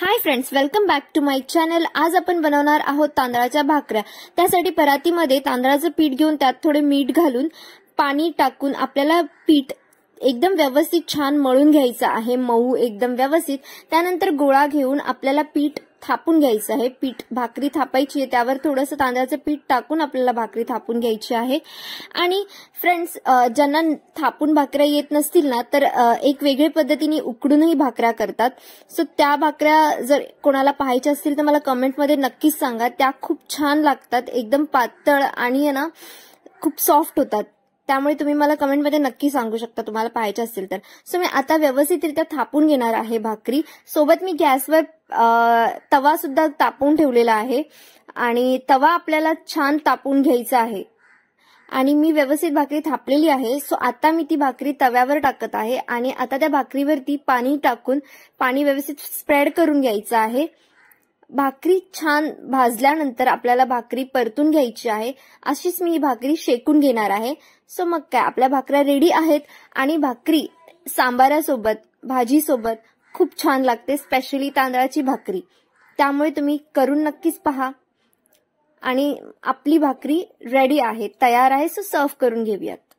High friends, welcome back to my channel. आज आपण बनवणार आहोत तांदळाच्या भाकऱ्या। त्यासाठी परातीमध्ये तांदळाचं पीठ घेऊन त्यात थोडे मीठ घालून पाणी टाकून आपल्याला पीठ एकदम व्यवस्थित छान मळून घ्यायचं आहे, मऊ एकदम व्यवस्थित। त्यानंतर गोळा घेऊन आपल्याला पीठ थापून घ्यायचं आहे। पीठ भाकरी थापायची आहे, त्यावर थोडंसं तांदळाचं पीठ टाकून आपल्याला भाकरी थापून घ्यायची आहे। आणि फ्रेंड्स, ज्यांना थापून भाकऱ्या येत नसतील ना, तर एक वेगळ्या पद्धतीने उकडूनही भाकऱ्या करतात। सो त्या भाकऱ्या जर कोणाला पाहायच्या असतील तर मला कमेंटमध्ये नक्कीच सांगा। त्या खूप छान लागतात, एकदम पातळ आणि ना खूप सॉफ्ट होतात। त्यामुळे तुम्ही मला कमेंटमध्ये नक्की सांगू शकता तुम्हाला पाहायचे असतील तर। सो मी आता व्यवस्थितरित्या थापून घेणार आहे भाकरी। सोबत मी गॅसवर तवा सुद्धा तापवून ठेवलेला आहे आणि तवा आपल्याला छान तापवून घ्यायचा आहे। आणि मी व्यवस्थित भाकरी थापलेली आहे। सो आता मी ती भाकरी तव्यावर टाकत आहे आणि आता त्या भाकरीवरती पाणी टाकून पाणी व्यवस्थित स्प्रेड करून घ्यायचं आहे। भाकरी छान भाजल्यानंतर आपल्याला भाकरी परतून घ्यायची आहे। अशीच मी ही भाकरी शेकून घेणार आहे। सो मग काय, आपल्या भाकऱ्या रेडी आहेत आणि भाकरी सांबारासोबत भाजीसोबत खूप छान लागते, स्पेशली तांदळाची भाकरी। त्यामुळे तुम्ही करून नक्कीच पहा। आणि आपली भाकरी रेडी आहे, तयार आहे। सो सर्व करून घेऊयात।